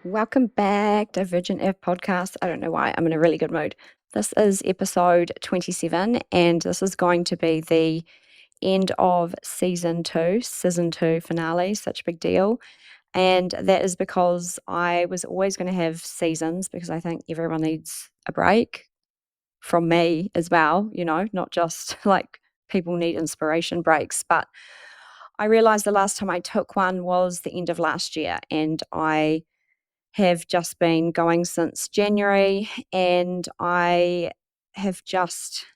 Welcome back to Virgin F Podcast. I don't know why, I'm in a really good mood. This is episode 27, and this is going to be the end of season two finale, such a big deal. And that is because I was always going to have seasons because I think everyone needs a break from me as well, not just like people need inspiration breaks. But I realized the last time I took one was the end of last year, and I have just been going since January, and I have just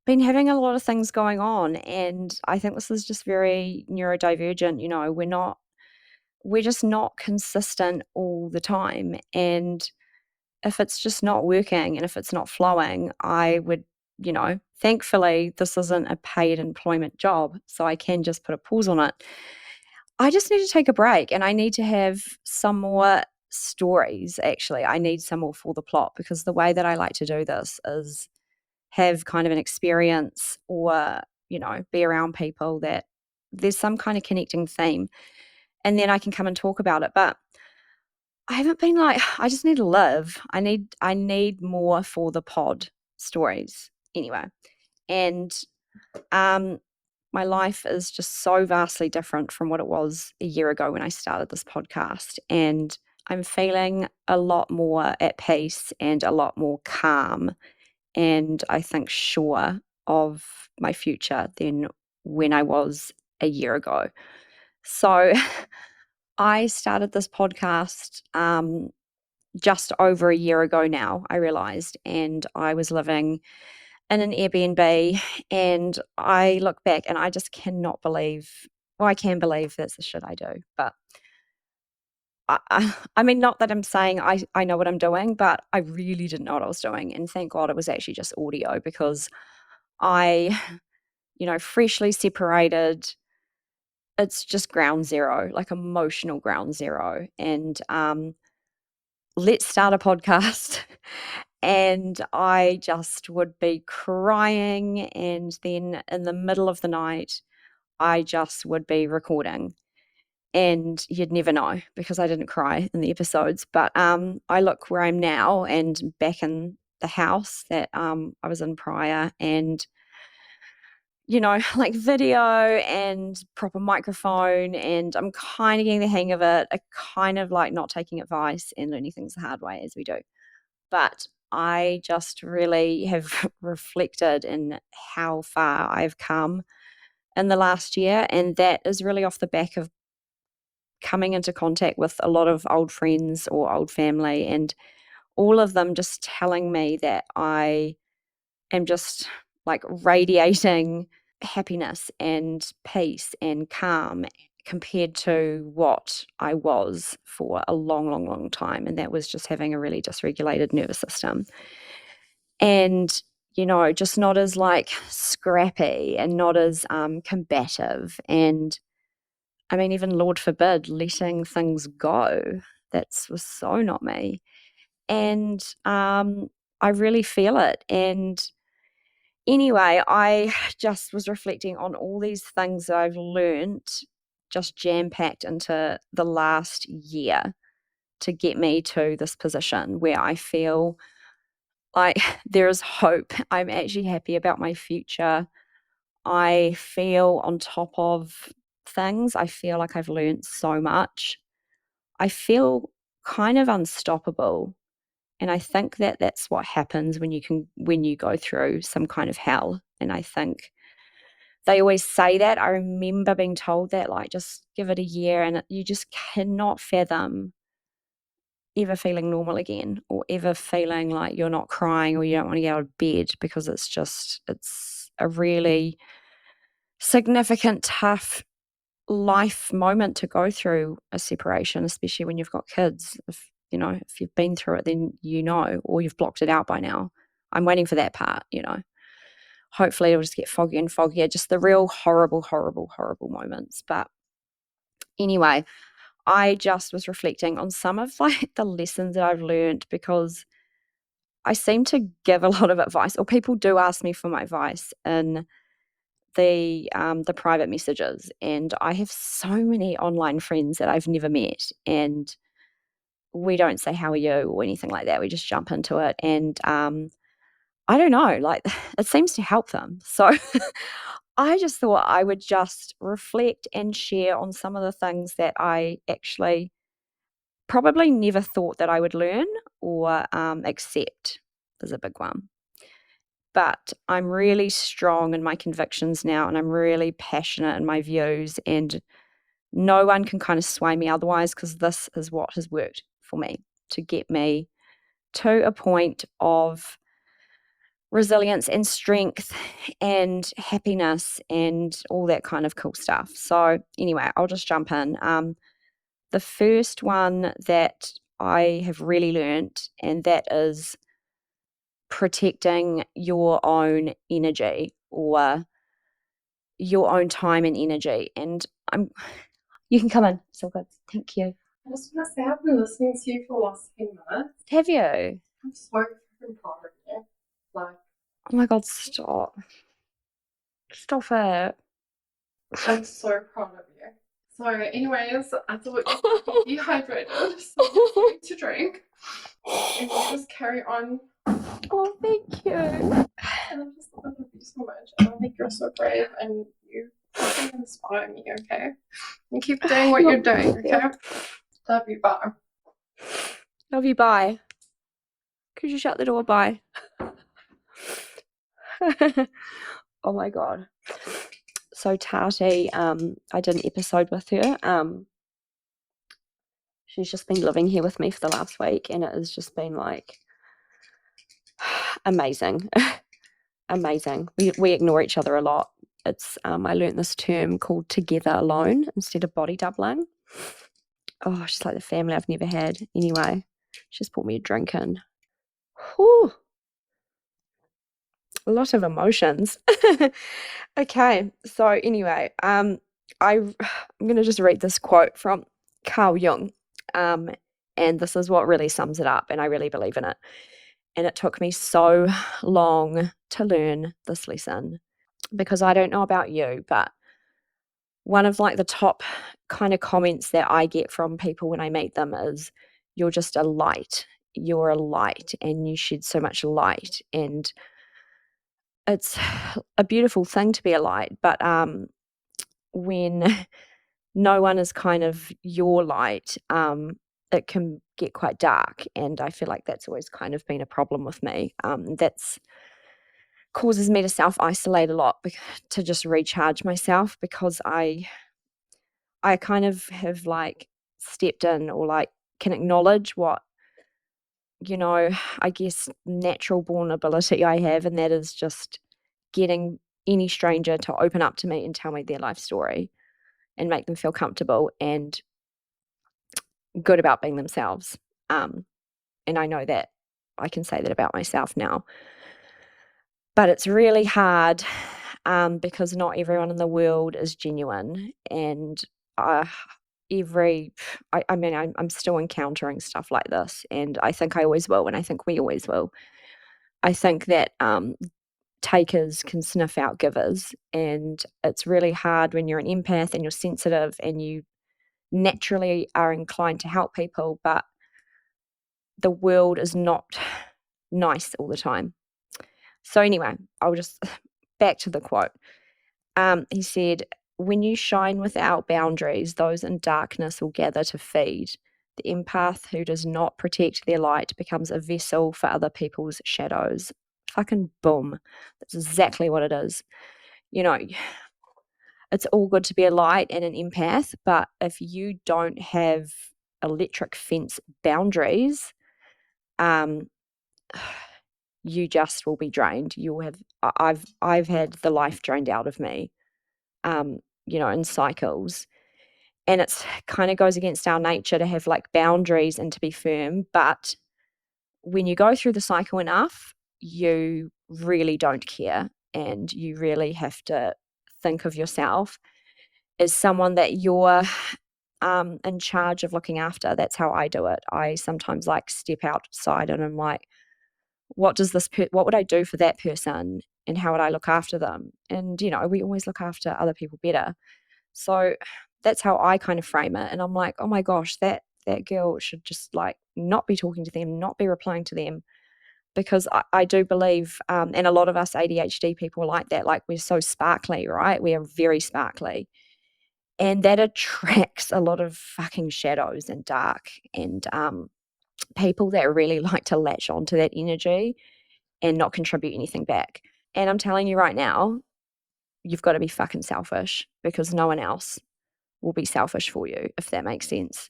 been having a lot of things going on. And I think this is just very neurodivergent. We're just not consistent all the time. And if it's just not working and if it's not flowing, I would, thankfully, this isn't a paid employment job, so I can just put a pause on it. I just need to take a break, and I need to have some more stories. Actually, I need some more for the plot, because the way that I like to do this is have kind of an experience, or, be around people that there's some kind of connecting theme, and then I can come and talk about it. But I haven't been like, I just need to live. I need more for the pod stories anyway. And um my life is just so vastly different from what it was a year ago when I started this podcast. And I'm feeling a lot more at peace and a lot more calm, and I think sure of my future than when I was a year ago. So I started this podcast just over a year ago now, I realized, and I was living in an Airbnb, and I look back and I just cannot believe, well, I can believe that's the shit I do, but I mean, not that I'm saying I know what I'm doing, but I really didn't know what I was doing, and thank God it was actually just audio, because I, freshly separated, it's just ground zero, like emotional ground zero, and let's start a podcast. And I just would be crying, and then in the middle of the night, I just would be recording. And you'd never know, because I didn't cry in the episodes. But I look where I'm now, and back in the house that I was in prior, and like video and proper microphone, and I'm kind of getting the hang of it. I kind of like not taking advice and learning things the hard way, as we do. But I just really have reflected in how far I've come in the last year, and that is really off the back of coming into contact with a lot of old friends or old family, and all of them just telling me that I am just like radiating happiness and peace and calm compared to what I was for a long, long, long time. And that was just having a really dysregulated nervous system. And, just not as like scrappy, and not as combative. And I mean, even Lord forbid, letting things go. That was so not me. And I really feel it. And anyway, I just was reflecting on all these things that I've learnt, just jam packed into the last year, to get me to this position where I feel like there is hope. I'm actually happy about my future. I feel on top of things. I feel like I've learnt so much. I feel kind of unstoppable. And I think that that's what happens when you go through some kind of hell. And I think they always say that. I remember being told that, like, just give it a year, and you just cannot fathom ever feeling normal again, or ever feeling like you're not crying or you don't want to get out of bed, because it's a really significant, tough life moment to go through a separation, especially when you've got kids. If you've been through it, then or you've blocked it out by now. I'm waiting for that part. Hopefully it'll just get foggier and foggier, just the real horrible, horrible, horrible moments. But anyway, I just was reflecting on some of like the lessons that I've learned, because I seem to give a lot of advice, or people do ask me for my advice in the private messages, and I have so many online friends that I've never met, and we don't say how are you or anything like that. We just jump into it, and I don't know, like it seems to help them. So I just thought I would just reflect and share on some of the things that I actually probably never thought that I would learn or accept is a big one. But I'm really strong in my convictions now, and I'm really passionate in my views, and no one can kind of sway me otherwise, because this is what has worked for me to get me to a point of resilience and strength and happiness and all that kind of cool stuff. So anyway, I'll just jump in. The first one that I have really learnt, and that is protecting your own energy or your own time and energy. And you can come in. It's all good. Thank you. I just want to say I've been listening to you for the last 10 minutes. Have you? I'm so freaking proud of you. Like, oh my God, stop. Stop it. I'm so proud of you. So, anyways, I thought you'd be dehydrated, so you need to drink. And you just carry on. Oh, thank you. And I just love you so much. And I think you're so brave, and you fucking inspire me, okay? And keep doing what you're doing, okay? Love you, bye. Love you, bye. Could you shut the door? Bye. Oh my God. So Tati, I did an episode with her. She's just been living here with me for the last week, and it has just been like amazing. Amazing. We ignore each other a lot. It's I learned this term called together alone instead of body doubling. Oh, she's like the family I've never had. Anyway, she's brought me a drink in. Whew. A lot of emotions. Okay, so anyway, I'm gonna just read this quote from Carl Jung, and this is what really sums it up, and I really believe in it. And it took me so long to learn this lesson, because I don't know about you, but one of like the top kind of comments that I get from people when I meet them is, "You're just a light. You're a light, and you shed so much light." And it's a beautiful thing to be a light, but when no one is kind of your light, it can get quite dark, and I feel like that's always kind of been a problem with me. That's causes me to self-isolate a lot, to just recharge myself, because I kind of have like stepped in, or like can acknowledge what, I guess natural born ability I have, and that is just getting any stranger to open up to me and tell me their life story and make them feel comfortable and good about being themselves. And I know that I can say that about myself now. But it's really hard, because not everyone in the world is genuine. And uh, I mean, I'm still encountering stuff like this. And I think I always will. And I think we always will. I think that takers can sniff out givers. And it's really hard when you're an empath and you're sensitive and you naturally are inclined to help people, but the world is not nice all the time. So anyway, I'll just back to the quote. He said, "When you shine without boundaries, those in darkness will gather to feed. The empath who does not protect their light becomes a vessel for other people's shadows." Fucking boom. That's exactly what it is. You know, it's all good to be a light and an empath, but if you don't have electric fence boundaries, um, you just will be drained. You'll have I've had the life drained out of me, in cycles. And it's kind of goes against our nature to have like boundaries and to be firm. But when you go through the cycle enough, you really don't care. And you really have to think of yourself as someone that you're in charge of looking after. That's how I do it. I sometimes like step outside and I'm like, what would I do for that person, and how would I look after them? And we always look after other people better. So that's how I kind of frame it. And I'm like, oh my gosh, that that girl should just like not be talking to them, not be replying to them, because I do believe, and a lot of us ADHD people are like that, like we're so sparkly, right? We are very sparkly. And that attracts a lot of fucking shadows and dark and people that really like to latch onto that energy and not contribute anything back. And I'm telling you right now, you've got to be fucking selfish because no one else will be selfish for you, if that makes sense.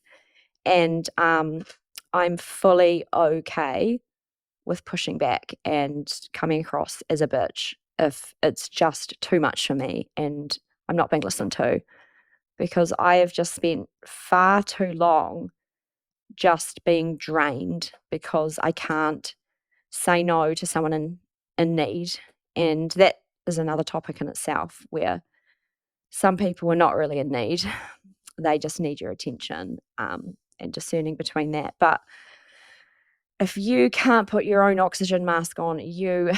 And I'm fully okay with pushing back and coming across as a bitch if it's just too much for me and I'm not being listened to, because I have just spent far too long just being drained because I can't say no to someone in need. And that is another topic in itself where some people are not really in need. They just need your attention, and discerning between that. But if you can't put your own oxygen mask on, you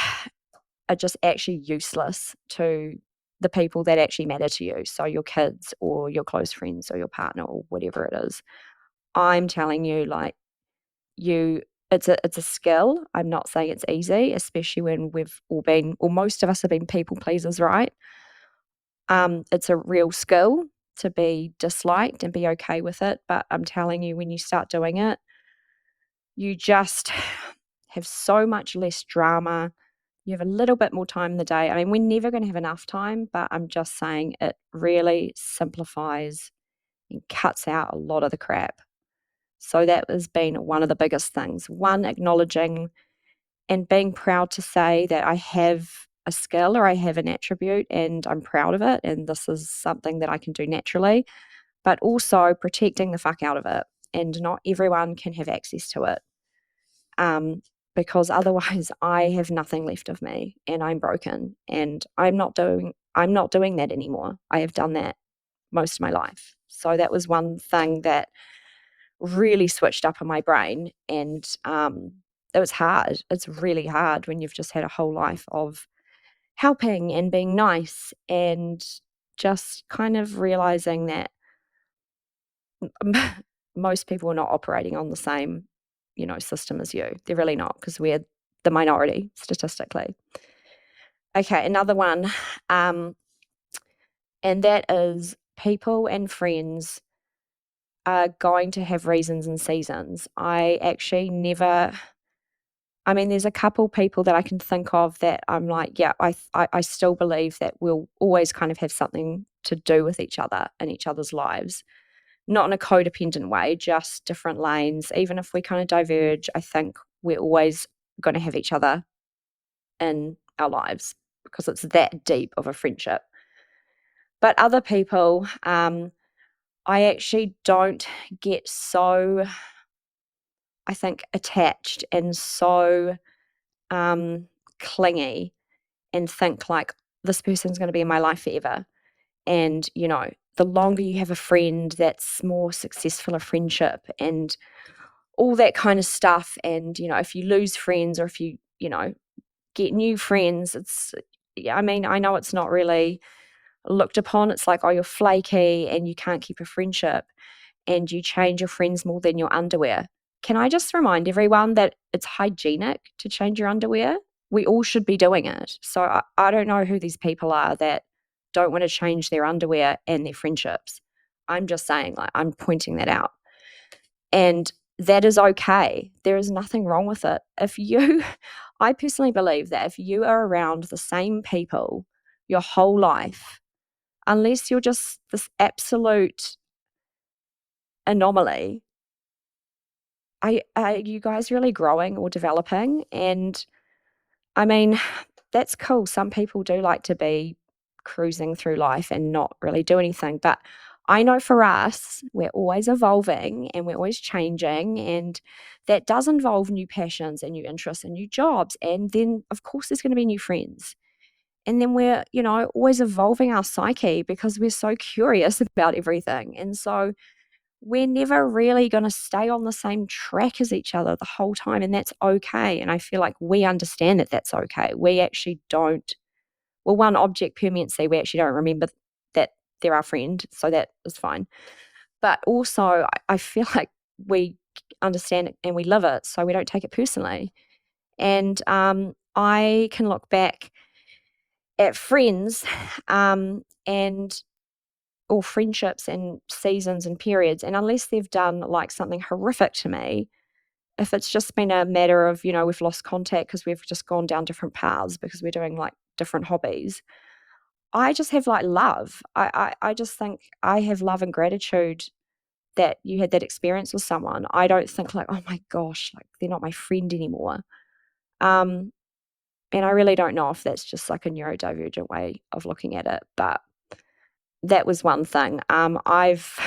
are just actually useless to the people that actually matter to you. So your kids or your close friends or your partner or whatever it is. I'm telling you, like, you it's a skill. I'm not saying it's easy, especially when we've all been, or most of us have been people pleasers, right? It's a real skill to be disliked and be okay with it. But I'm telling you, when you start doing it, you just have so much less drama. You have a little bit more time in the day. I mean, we're never going to have enough time, but I'm just saying it really simplifies and cuts out a lot of the crap. So that has been one of the biggest things. One, acknowledging and being proud to say that I have a skill or I have an attribute and I'm proud of it. And this is something that I can do naturally, but also protecting the fuck out of it. And not everyone can have access to it. Um, because otherwise I have nothing left of me and I'm broken and I'm not doing that anymore. I have done that most of my life. So that was one thing that really switched up in my brain. And it was hard. It's really hard when you've just had a whole life of helping and being nice and just kind of realizing that most people are not operating on the same, system as you. They're really not, because we're the minority statistically. Okay, another one, and that is people and friends are going to have reasons and seasons. I actually never. I mean, there's a couple people that I can think of that I'm like, yeah, I still believe that we'll always kind of have something to do with each other in each other's lives, not in a codependent way, just different lanes. Even if we kind of diverge, I think we're always going to have each other in our lives because it's that deep of a friendship. But other people, I actually don't get so, I think, attached and so clingy and think like this person's going to be in my life forever. And, the longer you have a friend that's more successful, a friendship and all that kind of stuff. And, if you lose friends or if you get new friends, I mean, I know it's not really looked upon. It's like, oh, you're flaky and you can't keep a friendship and you change your friends more than your underwear. Can I just remind everyone that it's hygienic to change your underwear? We all should be doing it. So I don't know who these people are that don't want to change their underwear and their friendships. I'm just saying, like, I'm pointing that out. And that is okay. There is nothing wrong with it. I personally believe that if you are around the same people your whole life, unless you're just this absolute anomaly, are you guys really growing or developing? And I mean, that's cool. Some people do like to be cruising through life and not really do anything. But I know for us, we're always evolving and we're always changing. And that does involve new passions and new interests and new jobs. And then, of course, there's going to be new friends. And then we're, always evolving our psyche because we're so curious about everything. And so we're never really going to stay on the same track as each other the whole time. And that's okay. And I feel like we understand that that's okay. We actually don't, well, one, object permanency, we actually don't remember that they're our friend. So that is fine. But also, I feel like we understand it and we live it, so we don't take it personally. And I can look back at friends and or friendships and seasons and periods, and unless they've done like something horrific to me, if it's just been a matter of, we've lost contact because we've just gone down different paths because we're doing like different hobbies, I just have like love. I just think I have love and gratitude that you had that experience with someone. I don't think like, oh my gosh, like they're not my friend anymore. Um, and I really don't know if that's just like a neurodivergent way of looking at it, but that was one thing. I've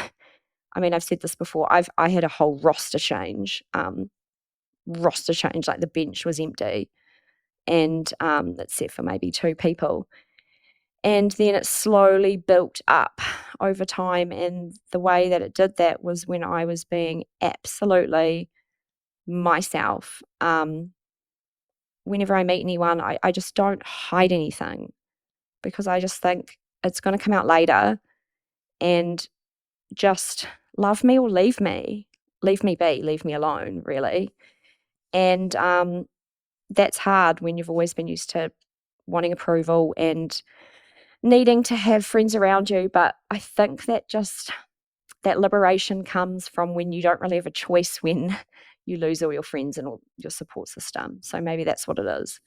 said this before. I had a whole roster change. Like the bench was empty, and except for maybe two people. And then it slowly built up over time. And the way that it did that was when I was being absolutely myself. Whenever I meet anyone, I just don't hide anything because I just think it's going to come out later, and just love me or leave me be, leave me alone, really. And that's hard when you've always been used to wanting approval and needing to have friends around you. But I think that liberation comes from when you don't really have a choice, when you lose all your friends and all your support system. So maybe that's what it is.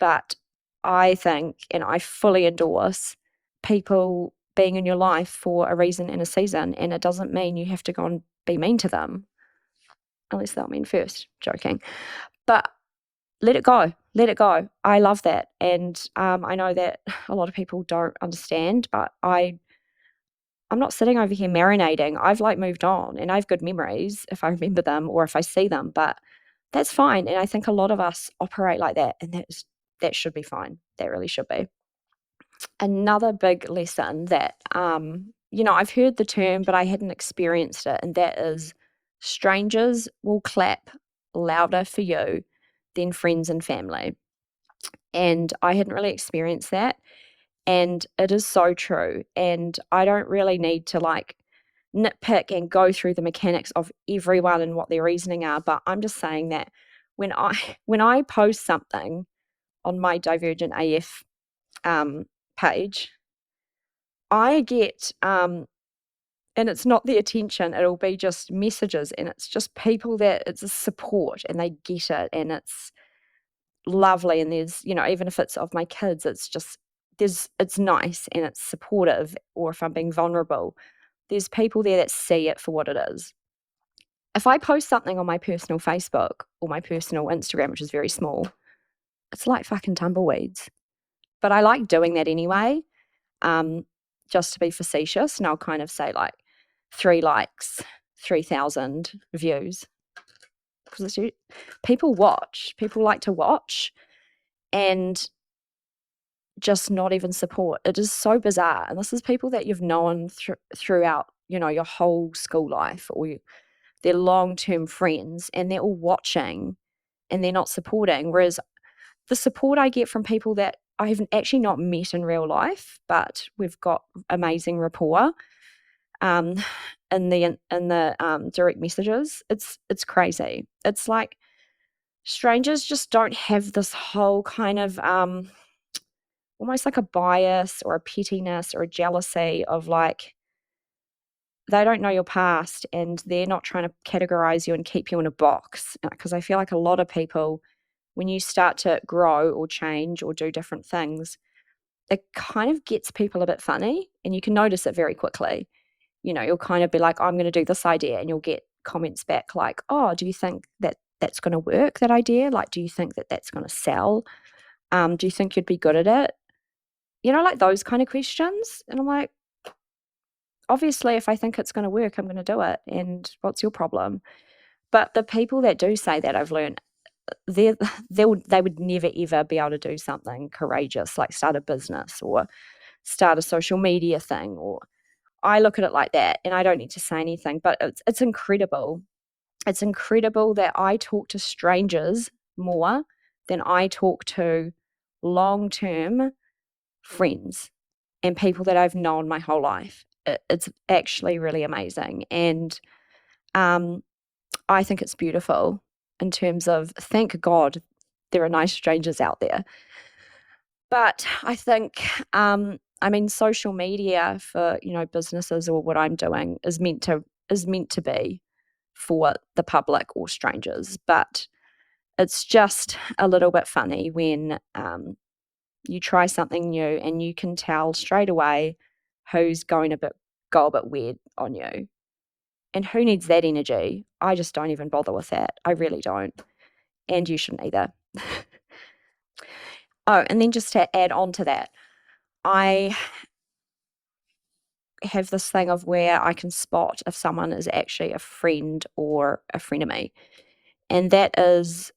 But I think, and I fully endorse, people being in your life for a reason and a season. And it doesn't mean you have to go and be mean to them, unless they'll mean first. Joking. But let it go. Let it go. I love that. And I know that a lot of people don't understand, but I'm not sitting over here marinating. I've like moved on, and I have good memories if I remember them or if I see them, but that's fine. And I think a lot of us operate like that, and that should be fine. That really should be. Another big lesson that I've heard the term, but I hadn't experienced it, and that is strangers will clap louder for you than friends and family. And I hadn't really experienced that. And it is so true. And I don't really need to like nitpick and go through the mechanics of everyone and what their reasoning are. But I'm just saying that when I when I post something on my Divergent AF page, I get and it's not the attention, it'll be just messages, and it's just people that it's a support and they get it, and it's lovely. And there's, even if it's of my kids, it's just it's nice and it's supportive. Or if I'm being vulnerable, there's people there that see it for what it is. If I post something on my personal Facebook or my personal Instagram, which is very small, it's like fucking tumbleweeds. But I like doing that anyway, um, just to be facetious. And I'll kind of say like 3 likes, 3,000 views. Because people watch, people like to watch, and just not even support. It is so bizarre. And this is people that you've known throughout, your whole school life, or they're long-term friends, and they're all watching and they're not supporting. Whereas the support I get from people that I have actually not met in real life, but we've got amazing rapport, um, in the direct messages, it's crazy. It's like strangers just don't have this whole kind of almost like a bias or a pettiness or a jealousy of like, they don't know your past and they're not trying to categorize you and keep you in a box. Because I feel like a lot of people, when you start to grow or change or do different things, it kind of gets people a bit funny, and you can notice it very quickly. You'll kind of be like, I'm going to do this idea, and you'll get comments back like, oh, do you think that that's going to work, that idea? Like, do you think that that's going to sell? Do you think you'd be good at it? Like those kind of questions. And I'm like, obviously, if I think it's going to work, I'm going to do it. And what's your problem? But the people that do say that, I've learned, they would never ever be able to do something courageous, like start a business or start a social media thing. Or I look at it like that, and I don't need to say anything. But it's incredible. It's incredible that I talk to strangers more than I talk to long-term friends and people that I've known my whole life. It's actually really amazing. And I think it's beautiful in terms of thank God there are nice strangers out there. But I think, I mean, social media for, businesses or what I'm doing is meant to be for the public or strangers. But it's just a little bit funny when you try something new and you can tell straight away who's going to go a bit weird on you. And who needs that energy? I just don't even bother with that. I really don't. And you shouldn't either. Oh, and then just to add on to that, I have this thing of where I can spot if someone is actually a friend or a frenemy. And that is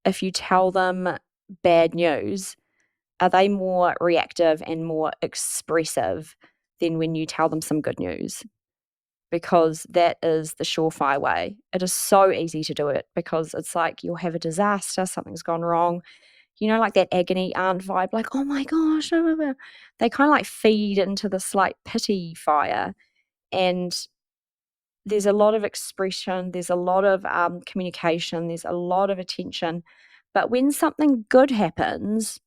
if you tell them bad news, are they more reactive and more expressive than when you tell them some good news? Because that is the surefire way. It is so easy to do it because it's like you'll have a disaster, something's gone wrong. Like that agony aunt vibe, like, oh my gosh, blah, blah, blah. They kind of like feed into this like pity fire. And there's a lot of expression, there's a lot of communication, there's a lot of attention. But when something good happens,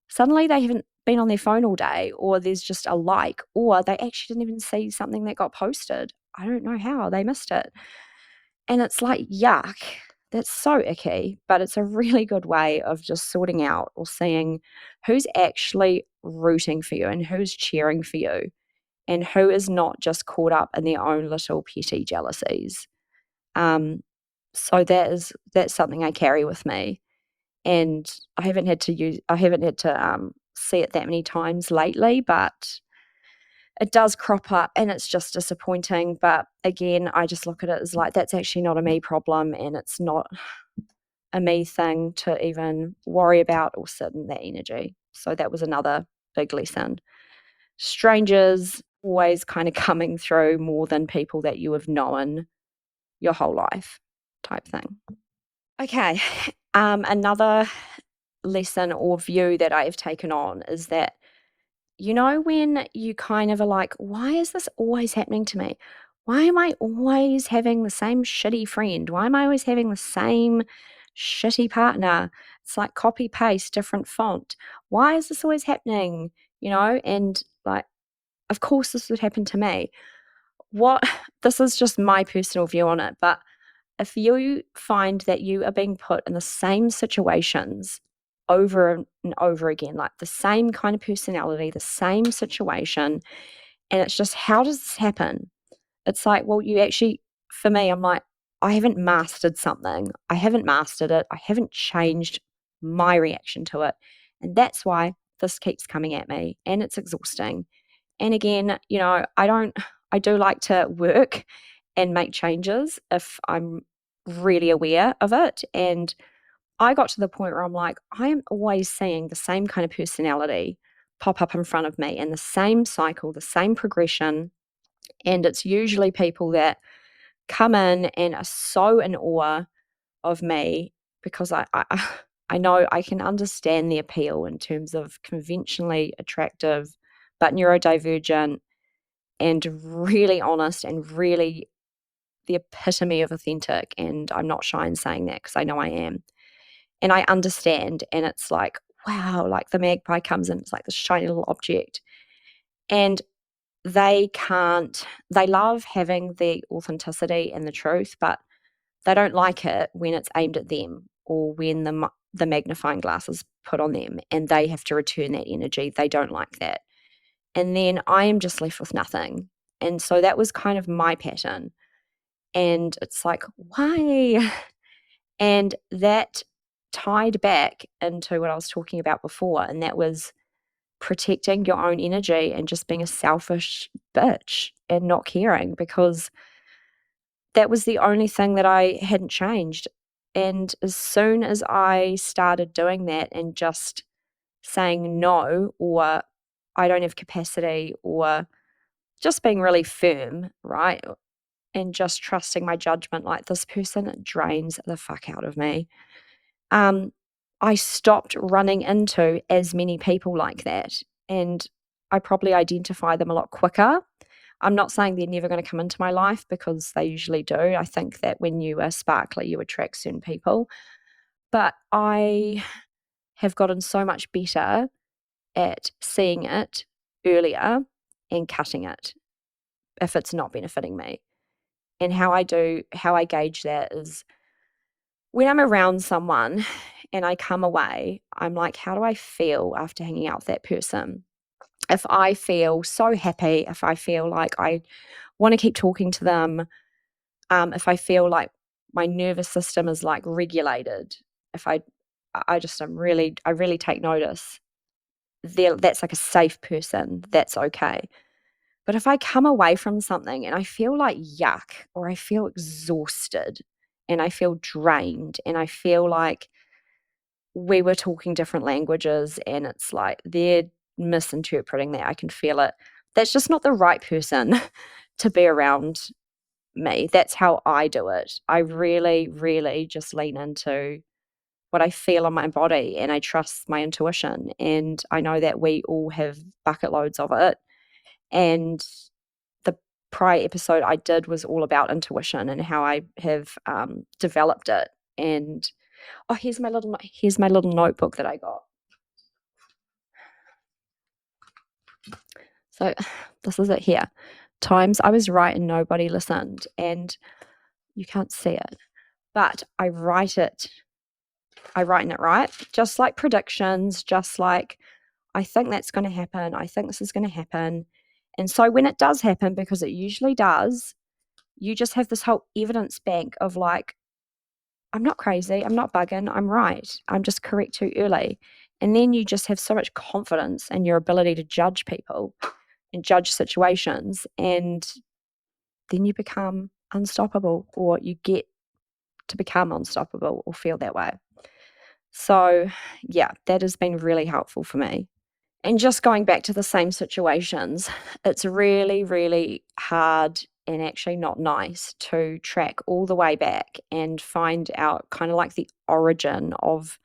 suddenly they haven't been on their phone all day, or there's just a like, or they actually didn't even see something that got posted. I don't know how they missed it. And it's like, yuck, that's so icky. But it's a really good way of just sorting out or seeing who's actually rooting for you and who's cheering for you and who is not just caught up in their own little petty jealousies. Um, so that's something I carry with me, and I haven't had to see it that many times lately, but it does crop up, and it's just disappointing. But again, I just look at it as like that's actually not a me problem, and it's not a me thing to even worry about or sit in that energy. So that was another big lesson. Strangers always kind of coming through more than people that you have known your whole life type thing. Okay. Another lesson or view that I've taken on is that, when you kind of are like, why is this always happening to me? Why am I always having the same shitty friend? Why am I always having the same shitty partner? It's like copy paste, different font. Why is this always happening? And like, of course, this would happen to me. What This is just my personal view on it, but if you find that you are being put in the same situations over and over again, like the same kind of personality, the same situation, and it's just, how does this happen? It's like, well, for me, I'm like, I haven't mastered something. I haven't mastered it. I haven't changed my reaction to it. And that's why this keeps coming at me and it's exhausting. And again, I do like to work and make changes if I'm really aware of it. And I got to the point where I'm like, I am always seeing the same kind of personality pop up in front of me and the same cycle, the same progression. And it's usually people that come in and are so in awe of me because I know I can understand the appeal in terms of conventionally attractive but neurodivergent and really honest and really the epitome of authentic. And I'm not shy in saying that because I know I am. And I understand. And it's like, wow, like the magpie comes in, it's like this shiny little object. And they love having the authenticity and the truth, but they don't like it when it's aimed at them or when the magnifying glass is put on them and they have to return that energy. They don't like that. And then I am just left with nothing. And so that was kind of my pattern. And it's like, why? And that tied back into what I was talking about before, and that was protecting your own energy and just being a selfish bitch and not caring because that was the only thing that I hadn't changed. And as soon as I started doing that and just saying no, or I don't have capacity, or just being really firm, right? And just trusting my judgment, like this person drains the fuck out of me. um, I stopped running into as many people like that. And I probably identify them a lot quicker. I'm not saying they're never going to come into my life because they usually do. I think that when you are sparkly, you attract certain people. But I have gotten so much better at seeing it earlier and cutting it if it's not benefiting me. And how I gauge that is when I'm around someone and I come away, I'm like, how do I feel after hanging out with that person? If I feel so happy, if I feel like I want to keep talking to them, if I feel like my nervous system is like regulated, if I just I really take notice. That's like a safe person. That's okay. But if I come away from something and I feel like yuck, or I feel exhausted and I feel drained and I feel like we were talking different languages and it's like they're misinterpreting that, I can feel it. That's just not the right person to be around me. That's how I do it. I really, really just lean into what I feel on my body and I trust my intuition. And I know that we all have bucket loads of it. And the prior episode I did was all about intuition and how I have developed it. And oh, here's my little notebook that I got. So this is it here. Times I was right and nobody listened, and you can't see it, but I write in it right, just like predictions, just like I think that's going to happen. I think this is going to happen. And so when it does happen, because it usually does, you just have this whole evidence bank of like, I'm not crazy. I'm not bugging. I'm right. I'm just correct too early. And then you just have so much confidence in your ability to judge people and judge situations. And then you become unstoppable, or you get to become unstoppable or feel that way. So, yeah, that has been really helpful for me. And just going back to the same situations, it's really, really hard and actually not nice to track all the way back and find out kind of like the origin of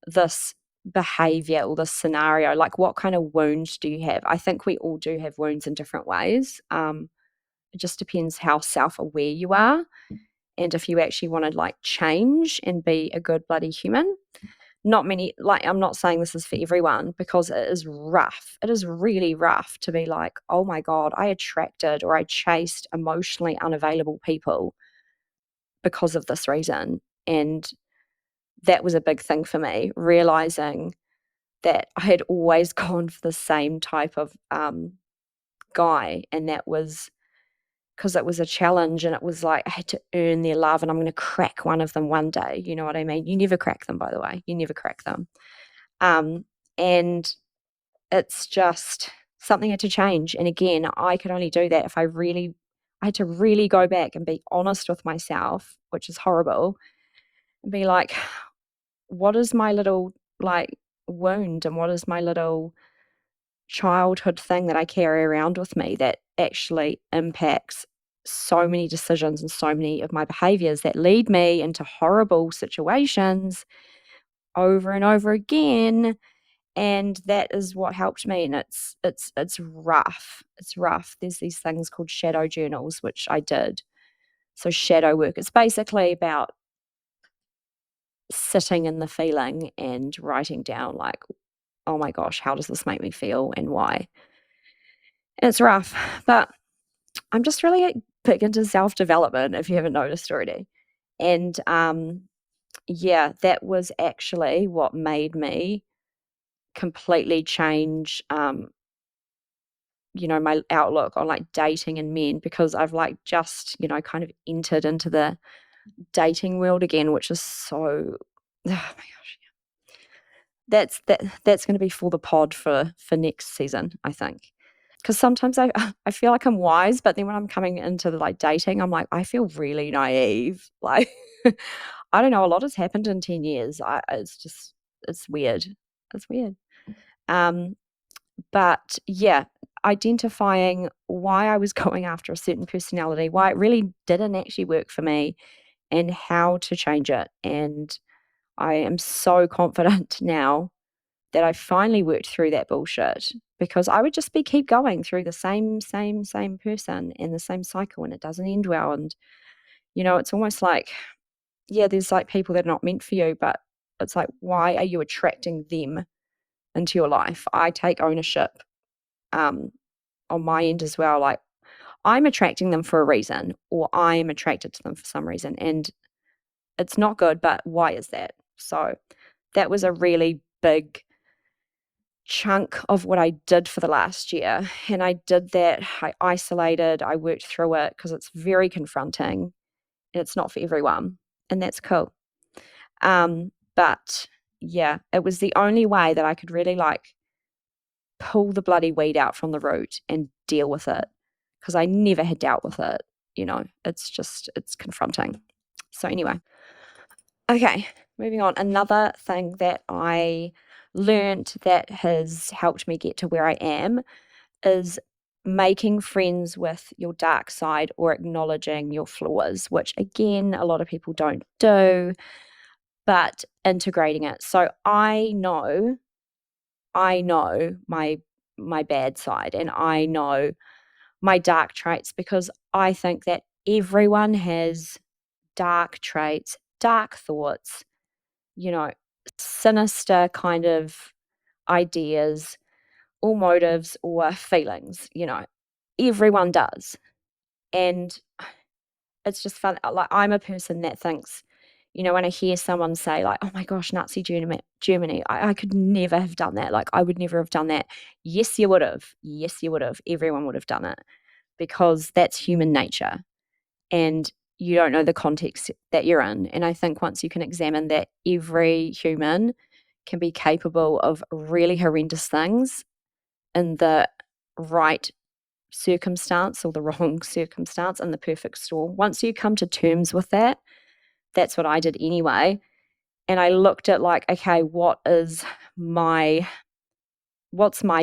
this behavior or this scenario. Like, what kind of wounds do you have? I think we all do have wounds in different ways. It just depends how self aware you are and if you actually want to like change and be a good bloody human. Not many, like, I'm not saying this is for everyone because it is rough. It is really rough to be like, oh my God, I attracted or I chased emotionally unavailable people because of this reason. And that was a big thing for me, realizing that I had always gone for the same type of guy. And that was because it was a challenge and it was like I had to earn their love and I'm going to crack one of them one day. You know what I mean? You never crack them, by the way. You never crack them. Um, and it's just something had to change. And again, I could only do that if I had to really go back and be honest with myself, which is horrible, and be like, what is my little like wound and what is my little childhood thing that I carry around with me that actually impacts so many decisions and so many of my behaviors that lead me into horrible situations over and over again. And that is what helped me. And it's rough. It's rough. There's these things called shadow journals, which I did. So shadow work, it's basically about sitting in the feeling and writing down like, oh my gosh, how does this make me feel and why? And it's rough, but I'm just really big into self development, if you haven't noticed already. And yeah, that was actually what made me completely change, my outlook on like dating and men because I've like just, kind of entered into the dating world again, which is so, oh my gosh. That's going to be for the pod for next season, I think. Because sometimes I feel like I'm wise, but then when I'm coming into the like dating, I'm like, I feel really naive. Like, I don't know, a lot has happened in 10 years. It's weird. It's weird. Um, but yeah, identifying why I was going after a certain personality, why it really didn't actually work for me, and how to change it. And I am so confident now that I finally worked through that bullshit, because I would just keep going through the same person and the same cycle, and it doesn't end well. And it's almost like, yeah, there's like people that are not meant for you, but it's like, why are you attracting them into your life? I take ownership um, on my end as well. Like, I'm attracting them for a reason, or I'm attracted to them for some reason, and it's not good, but why is that? So that was a really big chunk of what I did for the last year. And I did that. I isolated, I worked through it because it's very confronting and it's not for everyone. And that's cool. But yeah, it was the only way that I could really like pull the bloody weed out from the root and deal with it, because I never had dealt with it. It's confronting. So, anyway, okay, moving on. Another thing that I learned that has helped me get to where I am is making friends with your dark side or acknowledging your flaws, which again, a lot of people don't do, but integrating it. So I know my bad side, and I know my dark traits, because I think that everyone has dark traits, dark thoughts, you know, sinister kind of ideas or motives or feelings, everyone does. And it's just fun. Like, I'm a person that thinks, when I hear someone say, like, oh my gosh, Nazi Germany, I could never have done that. Like, I would never have done that. Yes, you would have. Yes, you would have. Everyone would have done it, because that's human nature. And you don't know the context that you're in. And I think once you can examine that every human can be capable of really horrendous things in the right circumstance or the wrong circumstance and the perfect storm. Once you come to terms with that, that's what I did anyway. And I looked at, like, okay, what's my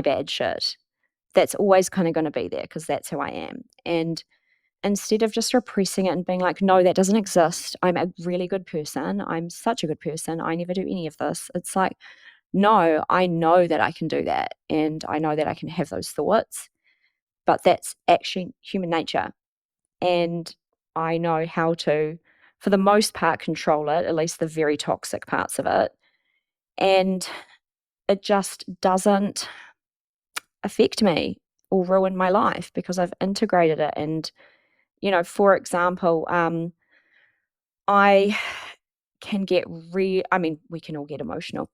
bad shit? That's always kind of going to be there because that's who I am. And instead of just repressing it and being like, no, that doesn't exist, I'm a really good person, I'm such a good person, I never do any of this. It's like, no, I know that I can do that. And I know that I can have those thoughts, but that's actually human nature. And I know how to, for the most part, control it, at least the very toxic parts of it. And it just doesn't affect me or ruin my life because I've integrated it. And, for example, I can get I mean, we can all get emotional,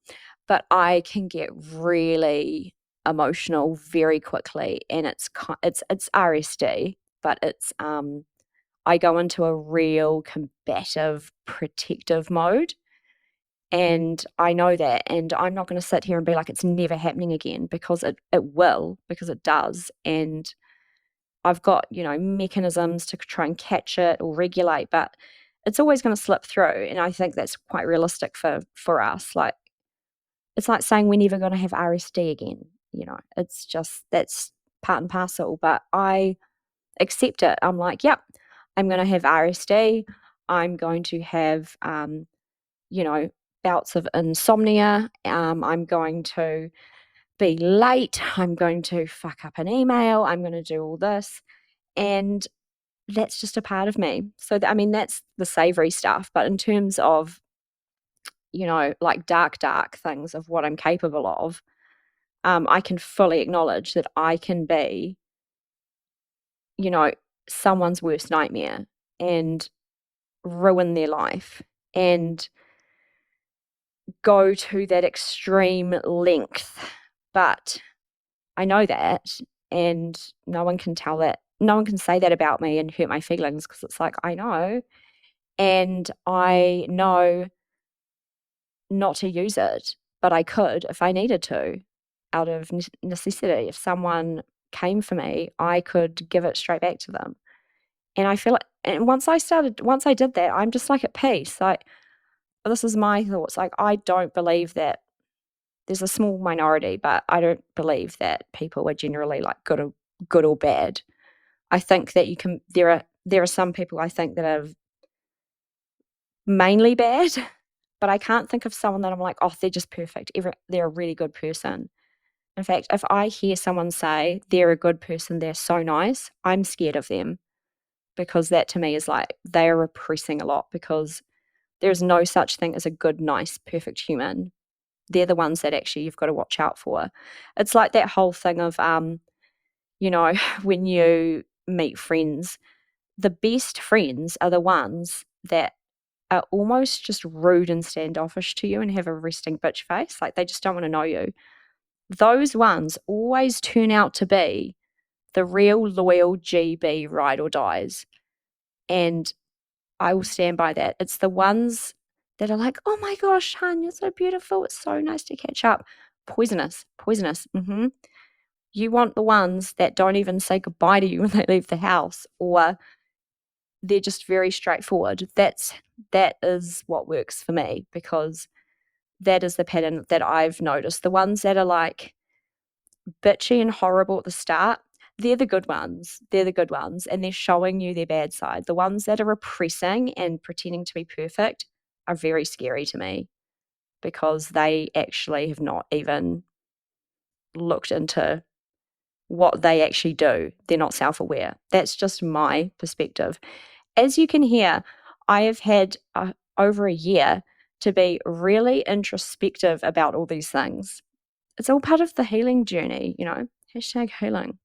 but I can get really emotional very quickly, and it's RSD, but it's I go into a real combative, protective mode. And I know that. And I'm not going to sit here and be like, it's never happening again, because it will, because it does. And I've got, mechanisms to try and catch it or regulate, but it's always going to slip through. And I think that's quite realistic for us. Like, it's like saying we're never going to have RSD again. It's just, that's part and parcel. But I accept it. I'm like, yep, I'm going to have RSD. I'm going to have, you know, bouts of insomnia. I'm going to be late. I'm going to fuck up an email. I'm going to do all this. And that's just a part of me. So, I mean, that's the savory stuff. But in terms of, like dark things of what I'm capable of, I can fully acknowledge that I can be, you know, someone's worst nightmare and ruin their life and go to that extreme length. But I know that, and no one can tell that. No one can say that about me and hurt my feelings, because it's like, I know. And I know not to use it, but I could if I needed to, out of necessity. If someone came for me, I could give it straight back to them. And I feel like, and once I did that, I'm just like at peace. Like, this is my thoughts. Like, I don't believe that there's a small minority, but I don't believe that people are generally like good or bad. I think that there are some people I think that are mainly bad, but I can't think of someone that I'm like, oh, they're just perfect. They're a really good person. In fact, if I hear someone say they're a good person, they're so nice, I'm scared of them because that to me is like they are repressing a lot because there's no such thing as a good, nice, perfect human. They're the ones that actually you've got to watch out for. It's like that whole thing of, you know, when you meet friends, the best friends are the ones that are almost just rude and standoffish to you and have a resting bitch face. Like they just don't want to know you. Those ones always turn out to be the real loyal GB ride or dies. And I will stand by that. It's the ones that are like, oh my gosh, hun, you're so beautiful. It's so nice to catch up. Poisonous, poisonous. You want the ones that don't even say goodbye to you when they leave the house, or they're just very straightforward. That is what works for me because that is the pattern that I've noticed. The ones that are like bitchy and horrible at the start, they're the good ones. They're the good ones. And they're showing you their bad side. The ones that are repressing and pretending to be perfect are very scary to me because they actually have not even looked into what they actually do. They're not self aware. That's just my perspective. As you can hear, I have had over a year to be really introspective about all these things. It's all part of the healing journey, you know, hashtag healing.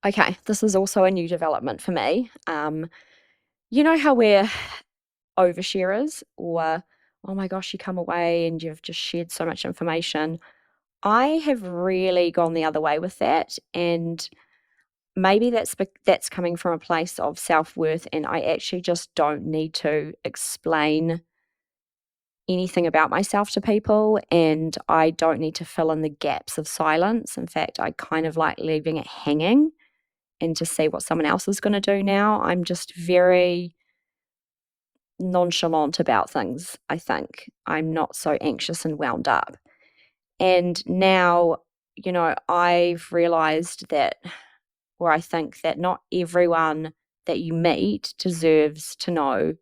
Okay, this is also a new development for me. You know how we're oversharers, or oh my gosh, you come away and you've just shared so much information. I have really gone the other way with that, and maybe that's coming from a place of self-worth, and I actually just don't need to explain anything about myself to people, and I don't need to fill in the gaps of silence. In fact, I kind of like leaving it hanging and to see what someone else is going to do now. I'm just very nonchalant about things, I think. I'm not so anxious and wound up. And now, you know, I've realized that, or I think that not everyone that you meet deserves to know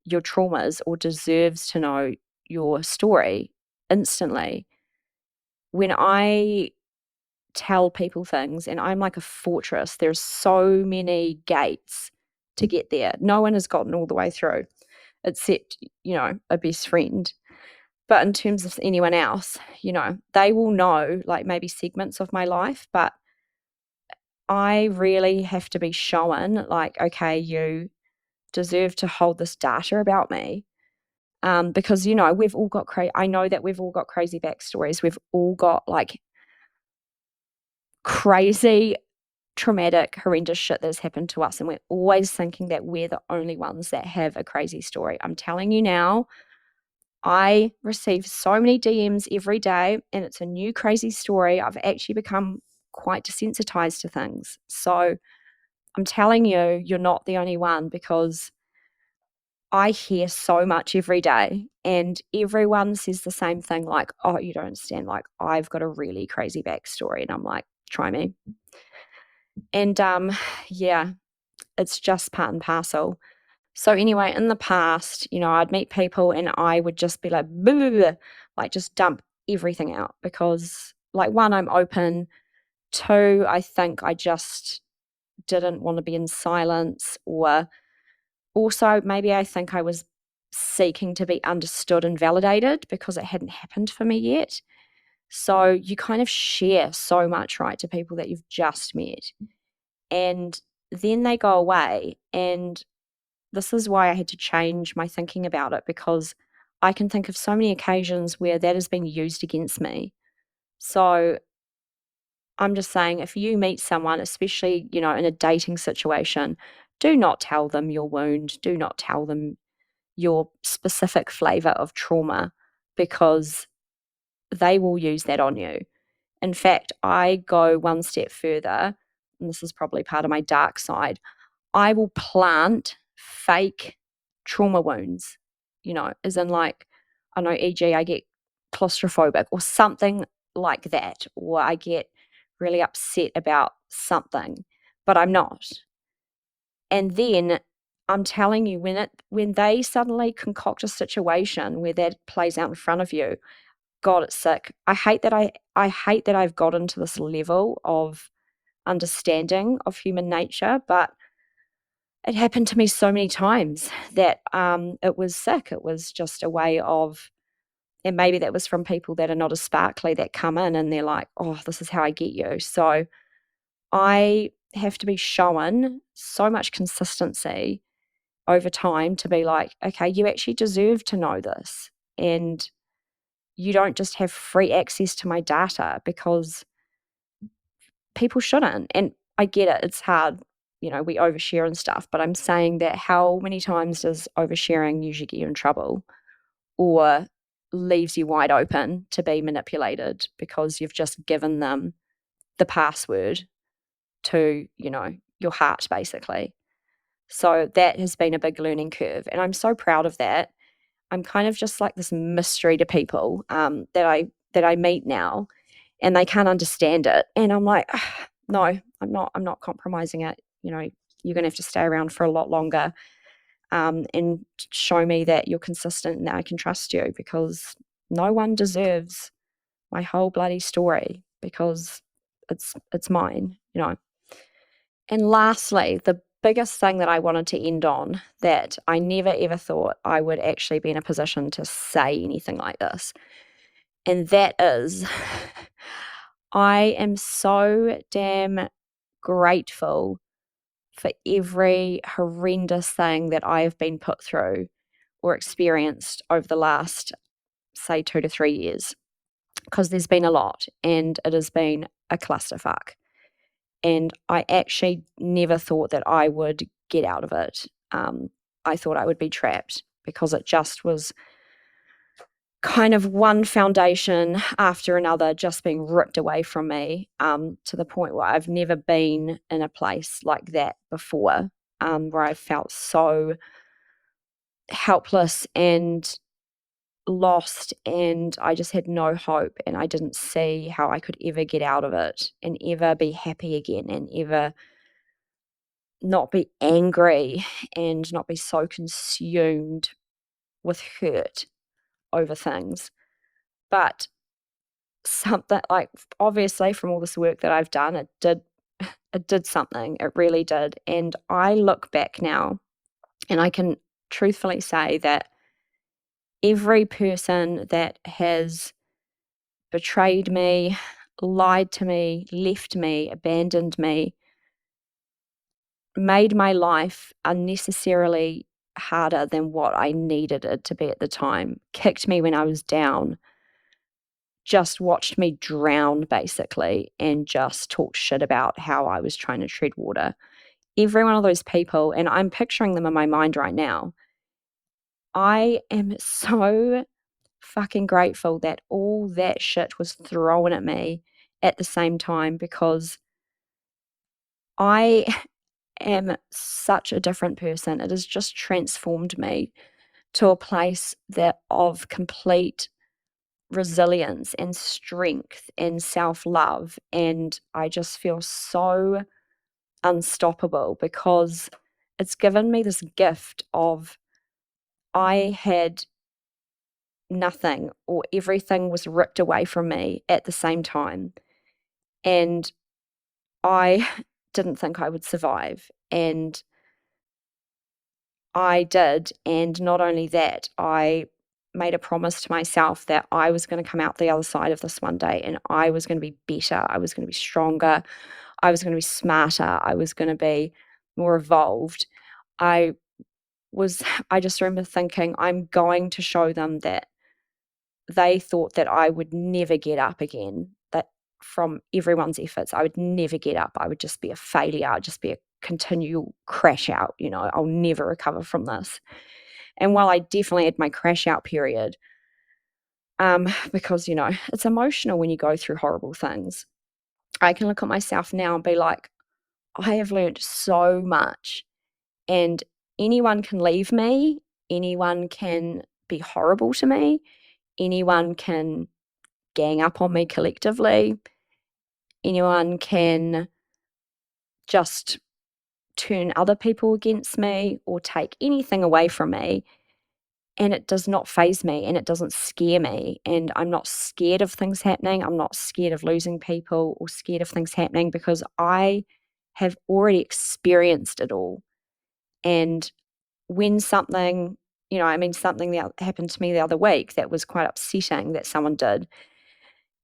your traumas or deserves to know your story instantly. When I tell people things, and I'm like a fortress, there's so many gates to get there. No one has gotten all the way through except, you know, a best friend. But in terms of anyone else, you know, they will know like maybe segments of my life, but I really have to be shown like, okay, you deserve to hold this data about me. Because, you know, we've all got I know that we've all got crazy backstories. We've all got like crazy, traumatic, horrendous shit that has happened to us. And we're always thinking that we're the only ones that have a crazy story. I'm telling you now, I receive so many DMs every day, and it's a new crazy story. I've actually become quite desensitized to things. So I'm telling you, you're not the only one because I hear so much every day, and everyone says the same thing like, oh, you don't understand. Like, I've got a really crazy backstory. And I'm like, try me. And yeah, it's just part and parcel. So anyway, in the past, you know, I'd meet people and I would just be like, blah, blah, blah, like just dump everything out because, like, one, I'm open. Two, I think I just didn't want to be in silence, or also maybe I think I was seeking to be understood and validated because it hadn't happened for me yet. So you kind of share so much, right, to people that you've just met. And then they go away, and this is why I had to change my thinking about it because I can think of so many occasions where that has been used against me. So I'm just saying, if you meet someone, especially, you know, in a dating situation, do not tell them your wound. Do not tell them your specific flavor of trauma because they will use that on you. In fact, I go one step further, and this is probably part of my dark side. I will plant fake trauma wounds, you know, as in like, I know, e.g., I get claustrophobic or something like that, or I get really upset about something, but I'm not. And then I'm telling you, when they suddenly concoct a situation where that plays out in front of you, God, it's sick. I hate that I've gotten to this level of understanding of human nature, but it happened to me so many times that it was sick. It was just a way of, and maybe that was from people that are not as sparkly that come in and they're like, oh, this is how I get you. So I have to be shown so much consistency over time to be like, okay, you actually deserve to know this. And you don't just have free access to my data because people shouldn't. And I get it, it's hard. We overshare and stuff, but I'm saying that how many times does oversharing usually get you in trouble or leaves you wide open to be manipulated because you've just given them the password to, your heart, basically. So that has been a big learning curve. And I'm so proud of that. I'm kind of just like this mystery to people that I meet now, and they can't understand it. And I'm like, no, I'm not compromising it. You're going to have to stay around for a lot longer, and show me that you're consistent and that I can trust you, because no one deserves my whole bloody story, because it's mine. And lastly, the biggest thing that I wanted to end on, that I never ever thought I would actually be in a position to say anything like this, and that is I am so damn grateful for every horrendous thing that I have been put through or experienced over the last, say, 2 to 3 years, because there's been a lot and it has been a clusterfuck. And I actually never thought that I would get out of it. I thought I would be trapped, because it just was kind of one foundation after another just being ripped away from me, to the point where I've never been in a place like that before, where I felt so helpless and lost, and I just had no hope, and I didn't see how I could ever get out of it and ever be happy again and ever not be angry and not be so consumed with hurt over things. But something like, obviously, from all this work that I've done, it did something. It really did. And I look back now and I can truthfully say that every person that has betrayed me, lied to me, left me, abandoned me, made my life unnecessarily harder than what I needed it to be at the time, kicked me when I was down, just watched me drown, basically, and just talked shit about how I was trying to tread water. Every one of those people, and I'm picturing them in my mind right now, I am so fucking grateful that all that shit was thrown at me at the same time, because I am such a different person. It has just transformed me to a place that of complete resilience and strength and self-love, and I just feel so unstoppable, because it's given me this gift of, I had nothing, or everything was ripped away from me at the same time, and I didn't think I would survive, and I did. And not only that, I made a promise to myself that I was going to come out the other side of this one day, and I was going to be better. I was going to be stronger. I was going to be smarter. I was going to be more evolved. I was, I just remember thinking, I'm going to show them that they thought that I would never get up again, that from everyone's efforts, I would never get up. I would just be a failure. I'd just be a continual crash out. I'll never recover from this. And while I definitely had my crash out period, because, it's emotional when you go through horrible things, I can look at myself now and be like, I have learned so much, and anyone can leave me, anyone can be horrible to me, anyone can gang up on me collectively, anyone can just turn other people against me or take anything away from me. And it does not faze me and it doesn't scare me. And I'm not scared of things happening. I'm not scared of losing people or scared of things happening because I have already experienced it all. And when something, something that happened to me the other week that was quite upsetting that someone did.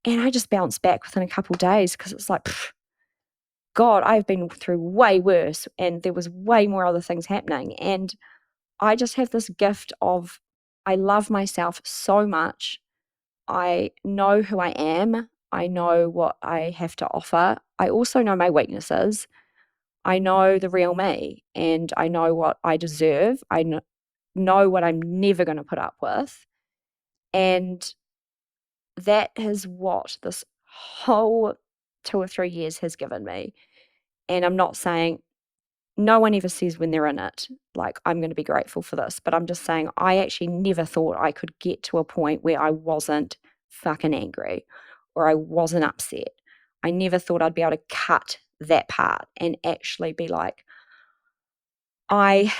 And I just bounced back within a couple of days because it's like, God, I've been through way worse and there was way more other things happening. And I just have this gift of, I love myself so much. I know who I am. I know what I have to offer. I also know my weaknesses. I know the real me and I know what I deserve. I know what I'm never going to put up with. And that is what this whole 2 or 3 years has given me. And I'm not saying, no one ever says when they're in it, like, I'm going to be grateful for this. But I'm just saying, I actually never thought I could get to a point where I wasn't fucking angry or I wasn't upset. I never thought I'd be able to cut that part and actually be like, I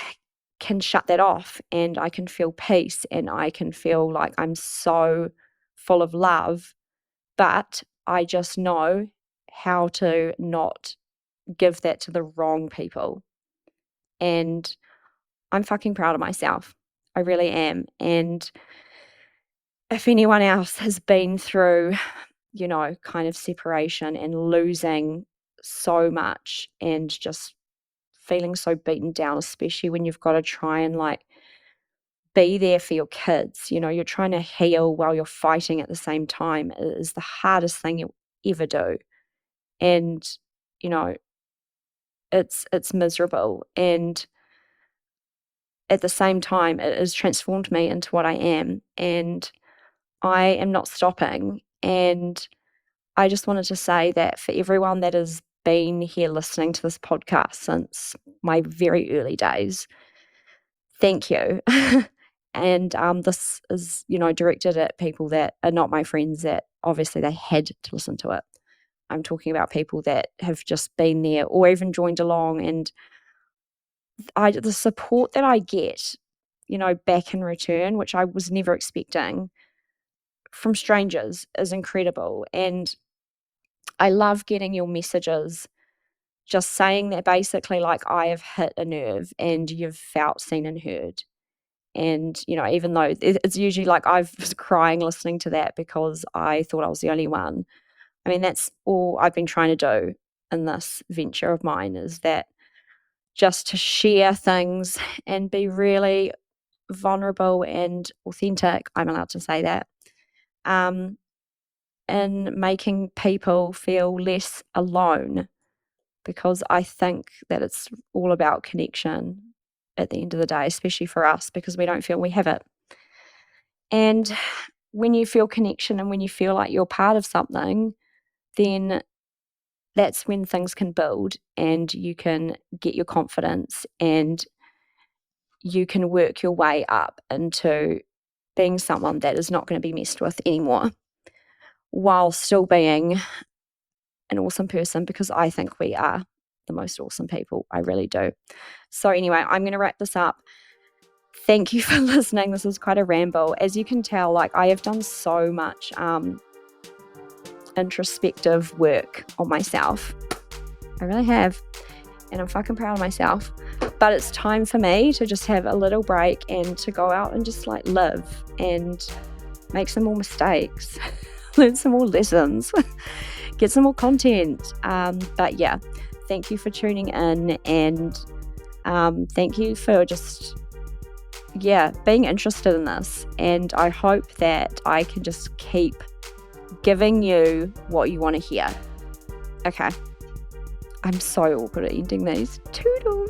can shut that off and I can feel peace and I can feel like I'm so full of love. But I just know how to not give that to the wrong people. And I'm fucking proud of myself. I really am. And if anyone else has been through, kind of separation and losing so much and just feeling so beaten down, especially when you've got to try and like be there for your kids, you're trying to heal while you're fighting at the same time, it is the hardest thing you'll ever do. And, you know, it's miserable. And at the same time, it has transformed me into what I am. And I am not stopping. And I just wanted to say that for everyone that has been here listening to this podcast since my very early days, thank you. And this is, directed at people that are not my friends that obviously they had to listen to it. I'm talking about people that have just been there or even joined along, and the support that I get, back in return, which I was never expecting from strangers, is incredible. And I love getting your messages just saying that basically, like, I have hit a nerve and you've felt seen and heard. And, even though it's usually like I was crying listening to that because I thought I was the only one. I mean, that's all I've been trying to do in this venture of mine, is that just to share things and be really vulnerable and authentic. I'm allowed to say that. And making people feel less alone, because I think that it's all about connection at the end of the day, especially for us, because we don't feel we have it. And when you feel connection and when you feel like you're part of something, then that's when things can build and you can get your confidence and you can work your way up into being someone that is not going to be messed with anymore, while still being an awesome person, because I think we are the most awesome people. I really do. So anyway, I'm going to wrap this up. Thank you for listening. This was quite a ramble. As you can tell, like, I have done so much introspective work on myself. I really have. And I'm fucking proud of myself. But it's time for me to just have a little break and to go out and just like live and make some more mistakes, learn some more lessons, get some more content. But yeah, thank you for tuning in, and thank you for just, being interested in this. And I hope that I can just keep giving you what you want to hear. Okay. I'm so awkward at ending these. Toodles.